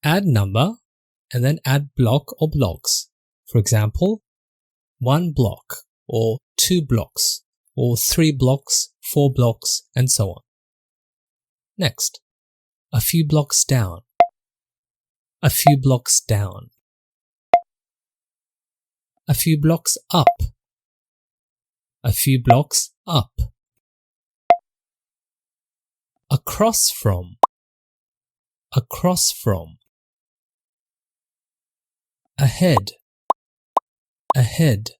add number and then add block or blocks. For example, 1 block or 2 blocks or 3 blocks, 4 blocks, and so on. Next, a few blocks down. A few blocks down. A few blocks up. A few blocks up. Across from. Across from. Ahead. Ahead.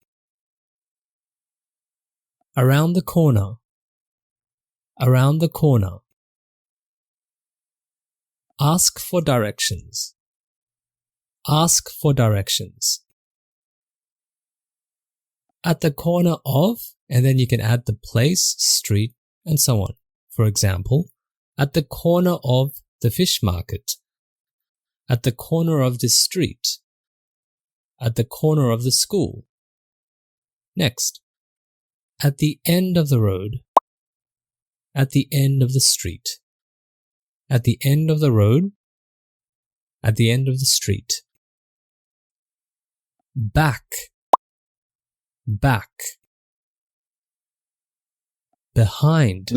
Around the corner. Around the corner. Ask for directions. Ask for directions. At the corner of, and then you can add the place, street, and so on. For example, at the corner of the fish market. At the corner of the street. At the corner of the school. Next, at the end of the road. At the end of the street. At the end of the road. At the end of the street. Back. Back. Behind.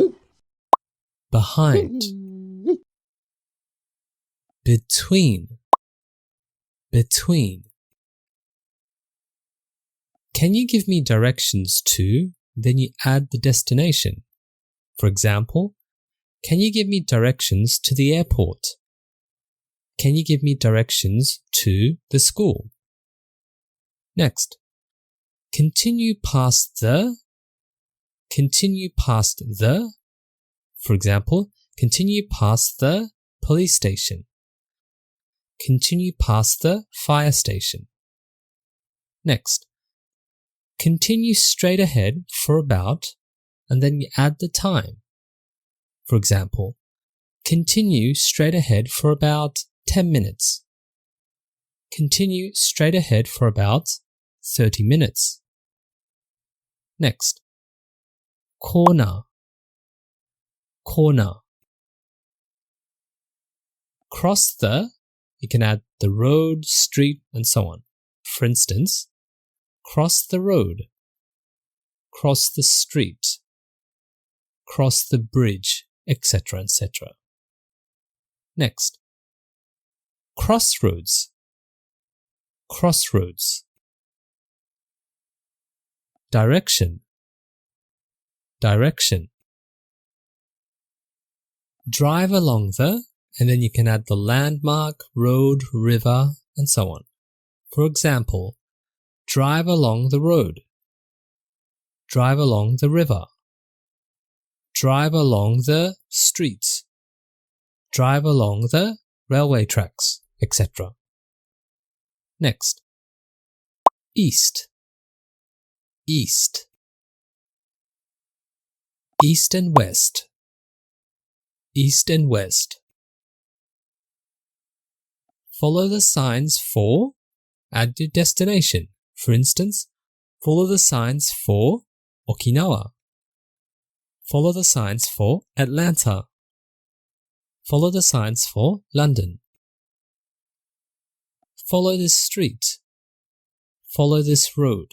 Behind. Between. Between. Can you give me directions to, then you add the destination? For example, can you give me directions to the airport? Can you give me directions to the school? Next, continue past the. Continue past the. For example, continue past the police station. Continue past the fire station. Next, continue straight ahead for about, and then you add the time. For example, continue straight ahead for about 10 minutes. Continue straight ahead for about 30 minutes. Next, corner. Corner. Cross the, you can add the road, street, and so on. For instance, cross the road, cross the street, cross the bridge, etc., etc. Next, crossroads. Crossroads. Direction. Direction. Drive along the, and then you can add the landmark, road, river, and so on. For example, drive along the road. Drive along the river. Drive along the street. Drive along the railway tracks, etc. Next, east. East. East and west. East and west. Follow the signs for, add your destination. For instance, follow the signs for Okinawa. Follow the signs for Atlanta. Follow the signs for London. Follow this street. Follow this road.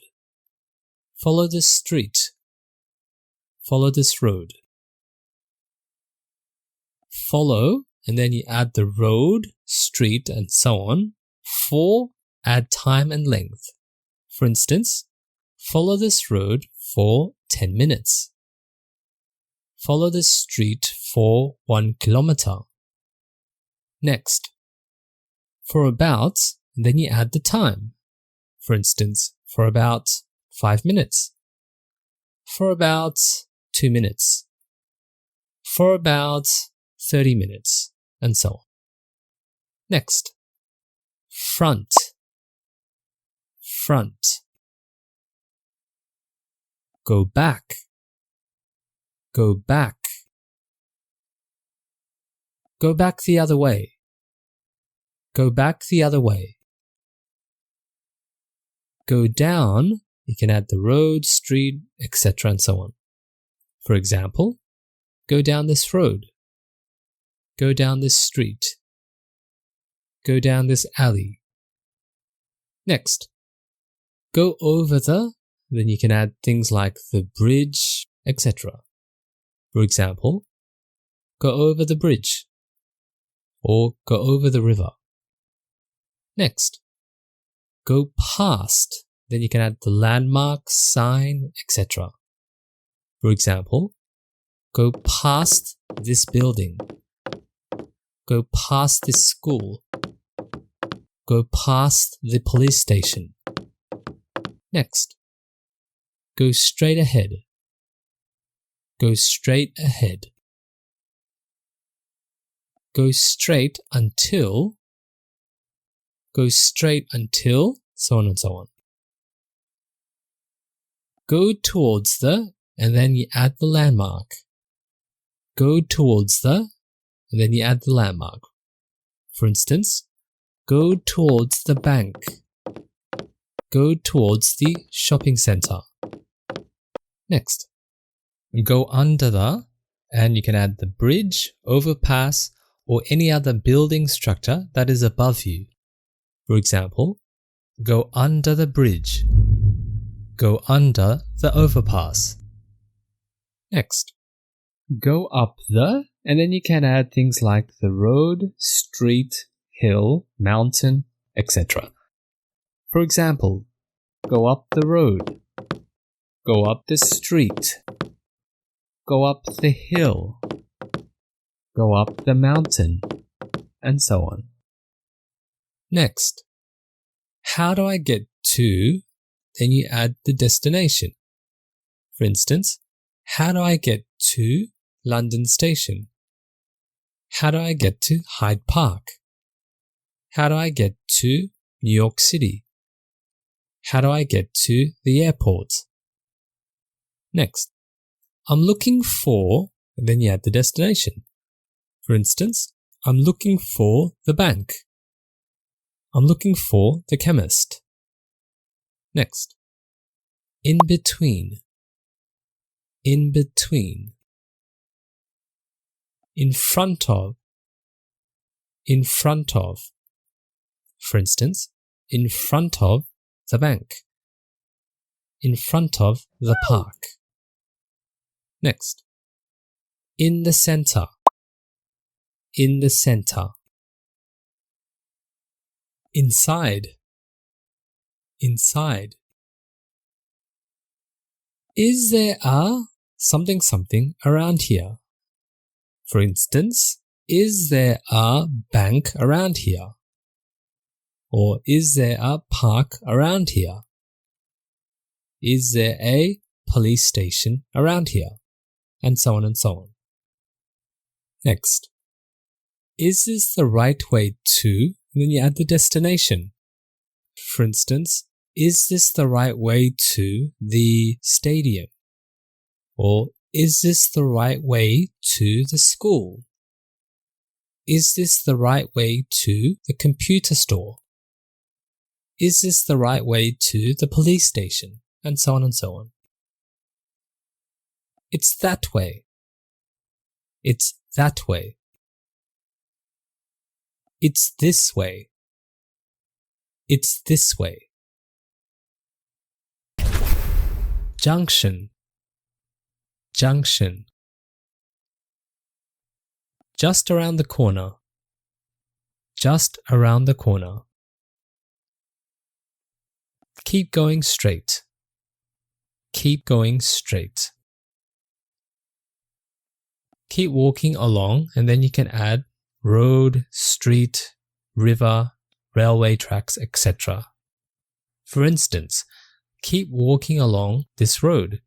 Follow this street. Follow this road. Follow, and then you add the road, street, and so on. For, add time and length. For instance, follow this road for 10 minutes. Follow this street for 1 kilometer. Next, for about, then you add the time. For instance, for about 5 minutes. For about 2 minutes. For about 30 minutes, and so on. Next, front. Front. Go back. Go back. Go back the other way. Go back the other way. Go down, you can add the road, street, etc. and so on. For example, go down this road. Go down this street. go down this alley. Next, go over the, then you can add things like the bridge, etc. For example, go over the bridge or go over the river. Next, go past, then you can add the landmark, sign, etc. For example, go past this building, go past this school, go past the police station. Next, go straight ahead, go straight ahead, go straight until, go straight until, so on and so on. Go towards the, and then you add the landmark. Go towards the, and then you add the landmark. For instance, go towards the bank. Go towards the shopping center. Next, go under the, and you can add the bridge, overpass, or any other building structure that is above you. For example, go under the bridge. Go under the overpass. Next, go up the, and then you can add things like the road, street, hill, mountain, etc. For example, go up the road, go up the street, go up the hill, go up the mountain, and so on. Next, how do I get to, then you add the destination. For instance, how do I get to London Station? How do I get to Hyde Park? How do I get to New York City? How do I get to the airport? Next, I'm looking for, and then you add the destination. For instance, I'm looking for the bank. I'm looking for the chemist. Next, in between, in between, in front of, in front of. For instance, in front of the bank, in front of the park. Next, in the center, in the center. Inside, inside. Is there a something something around here? For instance, is there a bank around here? Or is there a park around here? Is there a police station around here? And so on and so on. Next, is this the right way to? And then you add the destination. For instance, is this the right way to the stadium? Or is this the right way to the school? Is this the right way to the computer store? Is this the right way to the police station? And so on and so on. It's that way. It's that way. It's this way. It's this way. Junction. Junction. Just around the corner. Just around the corner. Keep going straight. Keep going straight. Keep walking along, and then you can add road, street, river, railway tracks, etc. For instance, keep walking along this road,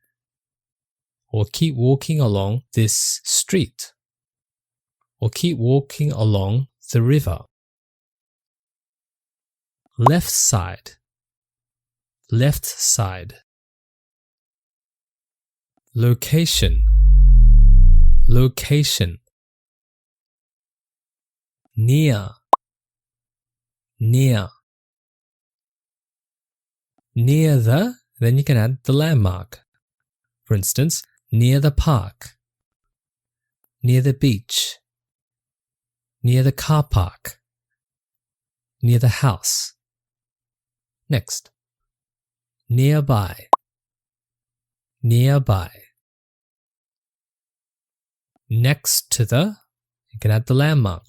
or keep walking along this street, or keep walking along the river. Left side, left side. Location, location. Near, near. Near the, then you can add the landmark. For instance, near the park, near the beach, near the car park. near the house. Next. Nearby. Nearby. Next to the, you can add the landmark.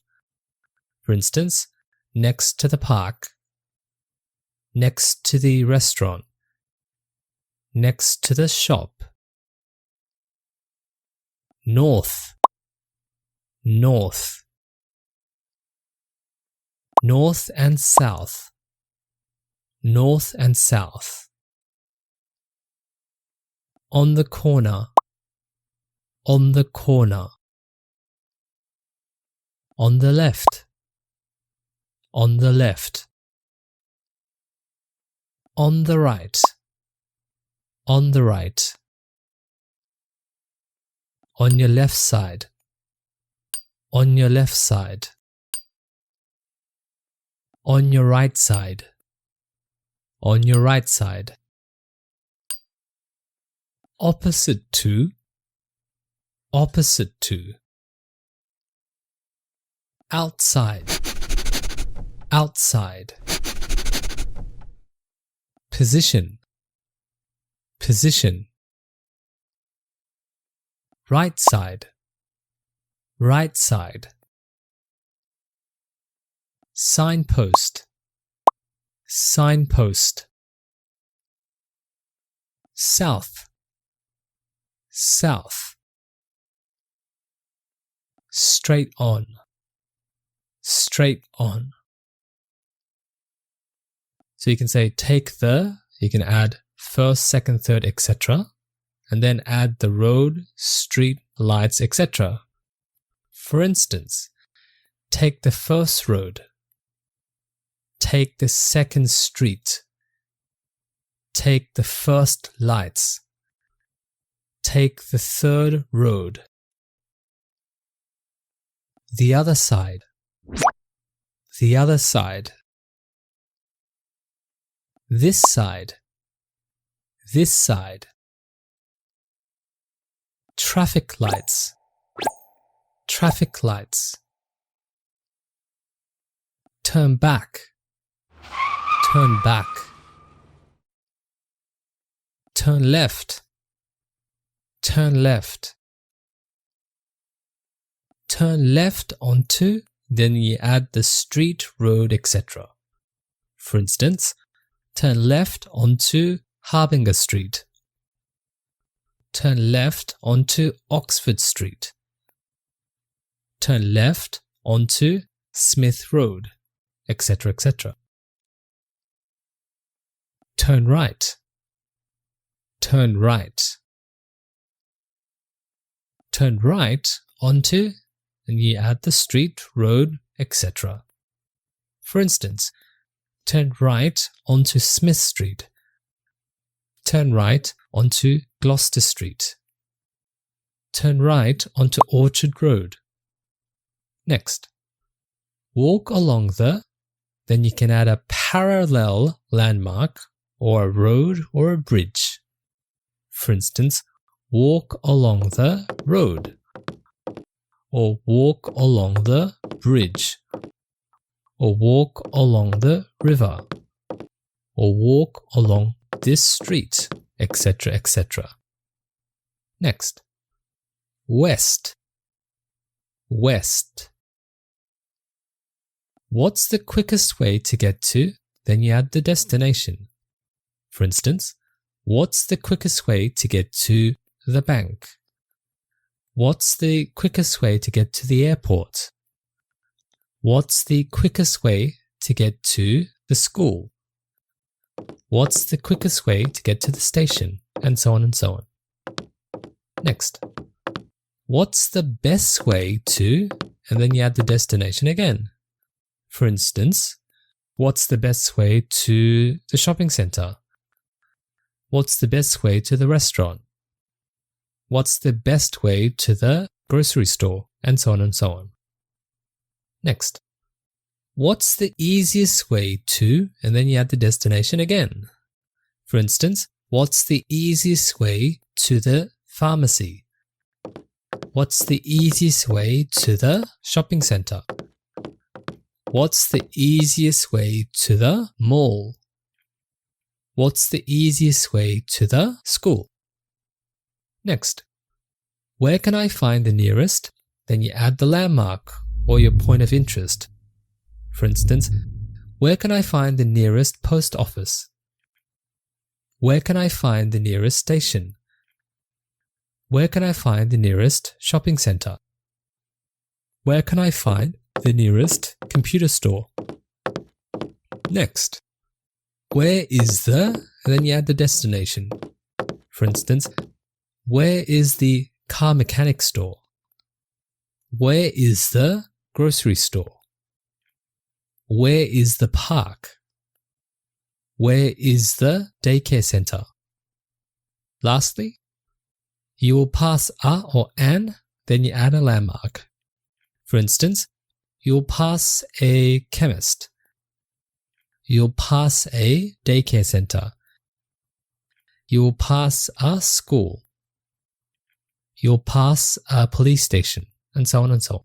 For instance, next to the park, next to the restaurant, next to the shop. North. North. North and south. North and south. On the corner. On the corner. On the left. On the left. On the right. On the right. On your left side. On your left side. On your right side. On your right side. Opposite to. Opposite to. Outside. Outside. Position. Position. Right side. Right side. Signpost. Signpost. South. South. Straight on. Straight on. So you can say take the, you can add first, second, third, etc. And then add the road, street, lights, etc. For instance, take the first road. Take the second street. Take the first lights. Take the third road. The other side. The other side. This side. This side. Traffic lights. Traffic lights. Turn back. Turn back. Turn left. Turn left. Turn left onto, then you add the street, road, etc. For instance, turn left onto Harbinger Street. Turn left onto Oxford Street. Turn left onto Smith Road, etc. etc. Turn right. Turn right. Turn right onto, and you add the street, road, etc. For instance, turn right onto Smith Street. Turn right onto Gloucester Street. Turn right onto Orchard Road. Next, walk along the, then you can add a parallel landmark or a road or a bridge. For instance, walk along the road, or walk along the bridge, or walk along the river, or walk along this street, etc. etc. Next, west. West. What's the quickest way to get to? Then you add the destination. For instance, what's the quickest way to get to the bank? What's the quickest way to get to the airport? What's the quickest way to get to the school? What's the quickest way to get to the station? And so on and so on. Next, what's the best way to, and then you add the destination again. For instance, what's the best way to the shopping center? What's the best way to the restaurant? What's the best way to the grocery store? And so on and so on. Next, what's the easiest way to, and then you add the destination again. For instance, what's the easiest way to the pharmacy? What's the easiest way to the shopping center? What's the easiest way to the mall? What's the easiest way to the school? Next, where can I find the nearest? Then you add the landmark or your point of interest. For instance, where can I find the nearest post office? Where can I find the nearest station? Where can I find the nearest shopping center? Where can I find the nearest computer store? Next, where is the, and then you add the destination. For instance, where is the car mechanic store? Where is the grocery store? Where is the park? Where is the daycare center? Lastly, you will pass a or an, then you add a landmark. For instance, you'll pass a chemist. You'll pass a daycare center. You'll pass a school. You'll pass a police station, and so on and so on.